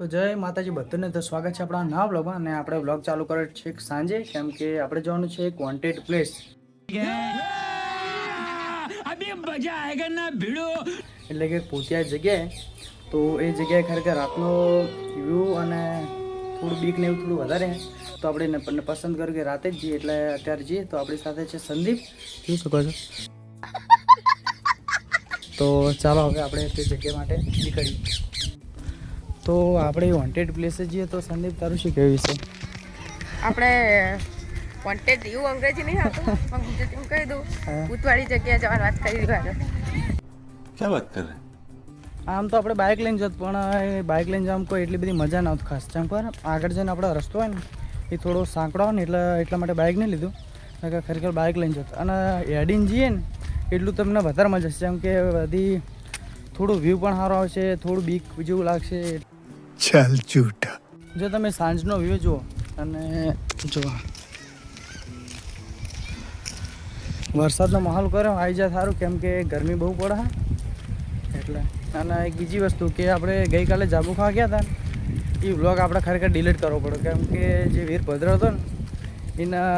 તો જય માતાજી બધાને તો સ્વાગત છે આપણા નવા બ્લોગમાં અને આપણે બ્લોગ ચાલુ કરે છે સાંજે કેમ કે આપણે જવાનું છે એક વોન્ટેડ પ્લેસ એટલે કે પોતિયા જગ્યાએ તો એ જગ્યાએ ખરેખર રાતનો વ્યૂ અને થોડું બીક ને એવું થોડું વધારે તો આપણે પસંદ કર્યું કે રાતે જ જઈએ એટલે અત્યારે જઈએ તો આપણી સાથે છે સંદીપ જોઈ શકો છો તો ચાલો હવે આપણે તે જગ્યા માટે નીકળીએ તો આપણે વોન્ટેડ પ્લેસે જઈએ તો સંદીપ તારું શું કહેવું છે આપણે વોન્ટેડ એવું અંગ્રેજી નહીં આવતું પણ ગુજરાતીમાં કહી દઉં ભૂતવાળી જગ્યાએ જવાની વાત કરી રહ્યો ક્યાં વાત કરે આમ તો આપણે બાઇક લઈને જત પણ બાઇક લઈને જવામાં કોઈ એટલી બધી મજા ના આવતી ખાસ જેમ પર આગળ જઈને આપણો રસ્તો હોય ને એ થોડો સાંકડો હોય ને એટલા માટે બાઇક નહીં લીધું ખરેખર બાઇક લઈને જતો અને હેડીને જઈએ ને એટલું તમને વધારે મજા છે જેમ કે બધી થોડું વ્યૂ પણ સારો આવશે થોડું બીક જેવું લાગશે ચાલ જૂઠા જો તમે સાંજનો વ્યૂ જુઓ અને જો વરસાદનો માહોલ કર્યો આવી જાય સારું કેમ કે ગરમી બહુ પડે એટલે અને એક બીજી વસ્તુ કે આપણે ગઈકાલે જાબુ ખાવા ગયા હતા ને એ વ્લોગ આપણે ખરેખર ડિલીટ કરવો પડ્યો કેમ કે જે વીરભદ્ર હતો ને એના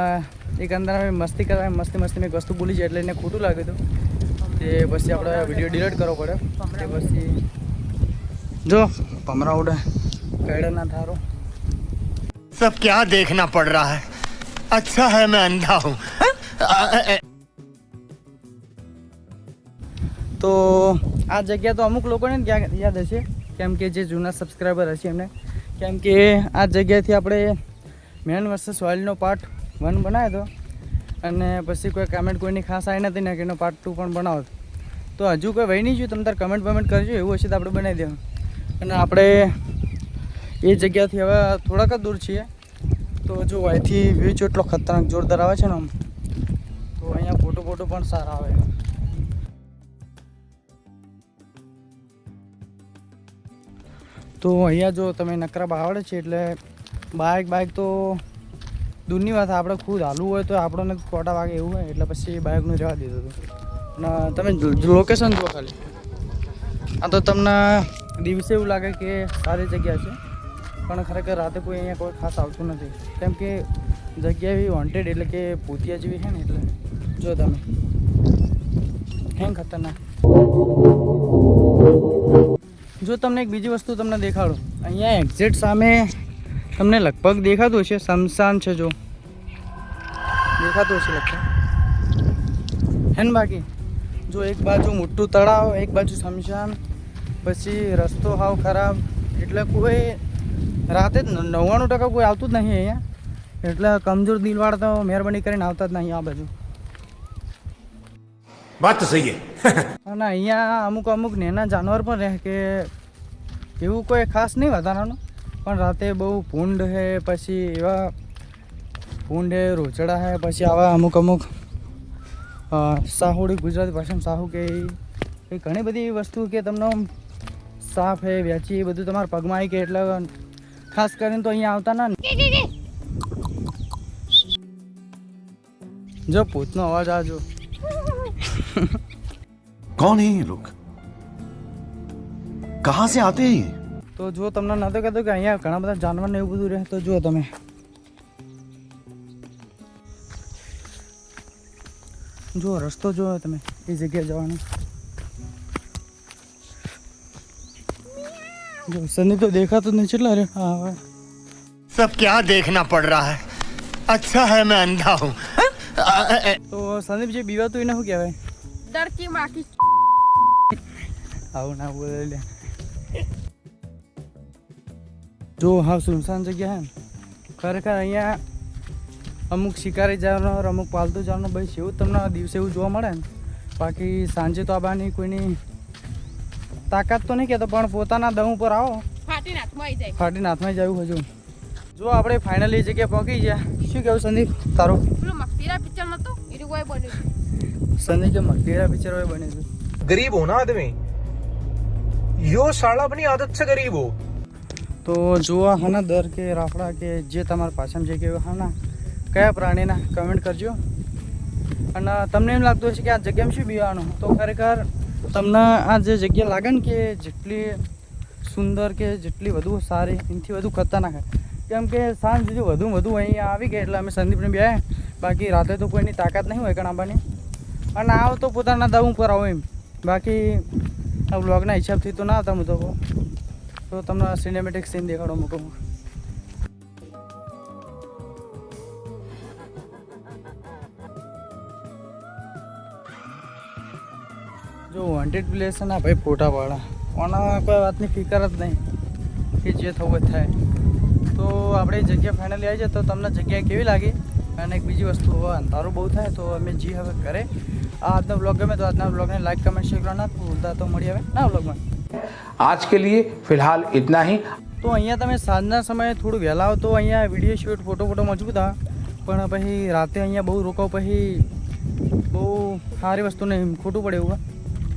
એક અંદર મસ્તી કરવા મસ્તી મેં એક વસ્તુ ભૂલી જાય એટલે એને ખોટું લાગ્યું હતું તે પછી આપણે વિડીયો ડિલીટ કરવો પડે તે પછી જો ભમરા ઉડે કઈડા ના થારો सब क्या देखना पड़ रहा है अच्छा है मैं अंधा हूँ તો આ જગ્યા તો અમુક લોકોને યાદ હશે કેમ કે જે જૂના સબસ્ક્રાઈબર હશે એમને કેમ કે આ જગ્યાએથી આપણે મેન વર્સેસ વાઇલ્ડનો પાર્ટ 1 બનાવ્યો હતો અને પછી કોઈ કમેન્ટ કોઈની ખાસ આવી નથી ને કે એનો પાર્ટ 2 પણ બનાવો તો હજુ કોઈ વહી નહીં જોયું તમે તાર કમેન્ટ કરજો એવું હશે તો આપણે બનાવી દેવું અને આપણે એ જગ્યાથી હવે થોડાક જ દૂર છીએ તો જો અહીંથી વ્યૂ જો એટલો ખતરનાક જોરદાર આવે છે ને આમ તો અહીંયા ફોટો પણ સારા આવે તો અહીંયા જો તમે નકરા આવડે છે એટલે બાઇક તો દૂરની વાત આપણે ખુદ હાલવું હોય તો આપણને કોટા વાગે એવું હોય એટલે પછી બાઇકનું રહેવા દીધું હતું અને તમે લોકેશન જુઓ ખાલી આ તો તમને દિવસે એવું લાગે કે સારી જગ્યા છે પણ ખરેખર રાતે કોઈ અહીંયા કોઈ ખાસ આવતું નથી કેમ કે જગ્યા એવી વોન્ટેડ એટલે કે પોતિયા જેવી છે ને એટલે જો તમે હેંગ ખતરનાક જો તમને એક બીજી વસ્તુ તમને દેખાડું અહીંયા એક્ઝેક્ટ સામે તમને લગભગ દેખાતું હશે શમશાન છે જો દેખાતું હશે લગભગ હે ને બાકી જો એક બાજુ મોટું તળાવ એક બાજુ શમશાન પછી રસ્તો હાવ ખરાબ એટલે કોઈ રાતે જ 99% કોઈ આવતું જ નહીં અહીંયા એટલે કમજોર દિલવાળા તો મહેરબાની કરીને આવતા જ નહીં આ બાજુ વાત તો સહી અને અહીંયા અમુક નાના જાનવર પણ રહે કે એવું કોઈ ખાસ નહીં વધારાનું પણ રાતે બહુ ભૂંડ છે પછી એવા ભૂંડ છે રોચડા છે પછી આવા અમુક સાહુડી ગુજરાતી ભાષામાં સાહુ કે એ ઘણી બધી વસ્તુ કે તમને સાફ છે વેચી એ બધું તમારા પગમાં આવી કે એટલે ખાસ કરીને તો અહીંયા આવતા ના જો ભૂતનો અવાજ આવજો कौन है ये लोग कहाँ से आते हैं ये તો જો તમને નતો કહેતો કે અહીંયા ઘણા બધા જાનવર ને એવું બધું રહે તો જુઓ તમે જો રસ્તો જોયો તમે એ જગ્યાએ જવાનો જો સની તો દેખાતું નહીં કેટલા રે હા હવે सब क्या देखना पड़ रहा है अच्छा है मैं अंधा हूँ તો સંદીપ જે બીવાતું એને શું કહેવાય ડરકી માખી આવું ના બોલે લે જો હા સુનસાન જગ્યા હે ખરેખર અહીંયા અમુક શિકારી જાનવર અમુક પાલતુ જાનવર બસ એવું તમને દિવસે એવું જોવા મળે ને બાકી સાંજે તો આબાની કોઈની તાકાત તો નહીં કહેતો પણ પોતાના દમ ઉપર આવો ફાટીને હાથમાં આવી જાય ફાટીને હાથમાં જ આવ્યું હજુ જો આપણે ફાઇનલી એ જગ્યાએ પહોંચી ગયા શું કહેવું સંદીપ તારું પેલું મક્તિરા પિક્ચરમાં તો એનું કોઈ બન્યું સંદીપ કે મકડીરા પિક્ચર હોય બને છે गरीब हो ना आदमी यो साला अपनी आदत से गरीब हो તો જોવા હાના દર કે રાફડા કે જે તમારા પાછળ જે કે હાના કયા પ્રાણીના કમેન્ટ કરજો અને તમને એમ લાગતું હશે કે આ જગ્યામાં શું બીવાનું તો ખરેખર તમને આ જે જગ્યા લાગે ને કે જેટલી સુંદર કે જેટલી વધુ સારી એનાથી વધુ ખતરનાક છે. કેમ કે સાંજ સુધી વધુ અહીંયા આવી ગયા એટલે અમે સંદીપને બે બાકી રાતે તો કોઈની તાકાત નહીં હોય કણાબાની અને આવ તો પોતાના દમ ઉપર આવો એમ બાકી આ બ્લોગના હિસાબથી તો ના હતા હું તો તમને સિનેમેટિક સીન દેખાડો મૂકું. જો વોન્ટેડ પ્લેસ છે ને ભાઈ ફોટા પાડા આના કોઈ વાતની ફિકર જ નહીં કે જે થવું એ થાય. તો આપણે જગ્યા ફાઇનલી આવી જાય તો તમને જગ્યા કેવી લાગી અને એક બીજી વસ્તુ હવે અંધારું બહુ થાય તો અમે જી હવે ઘરે આજનો બ્લોગ ગમે તો આજના બ્લોગને લાઈક કમેન્ટ શેર કરવા ના ભૂલતા. તો મળી આવે ના બ્લોગમાં. आज के लिए फिलहाल इतना ही. તો અહીંયા તમે સાંજના સમયે થોડું વહેલા આવો તો અહીંયા વિડીયો શૂટ ફોટો મજબૂત આવે પણ પછી રાતે અહીંયા બહુ રોકાવ પછી બહુ સારી વસ્તુ નહીં ખોટું પડે એવું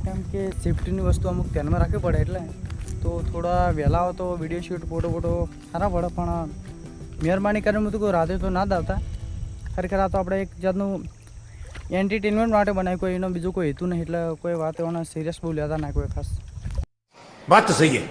કેમ કે સેફ્ટીની વસ્તુ અમુક ધ્યાનમાં રાખવી પડે એટલે તો થોડા વહેલા આવો તો વિડીયો શૂટ ફોટો સારા પડે પણ મહેરબાની કરીને હું તો કહું રાતે તો ના જ આવતા. ખરેખર આ તો આપણે એક જાતનું એન્ટરટેનમેન્ટ માટે બનાવ્યું કોઈ એનો બીજું કોઈ હેતુ નહીં એટલે કોઈ વાત એના સિરિયસ બહુ લેતા ના કોઈ ખાસ. बात तो सही है.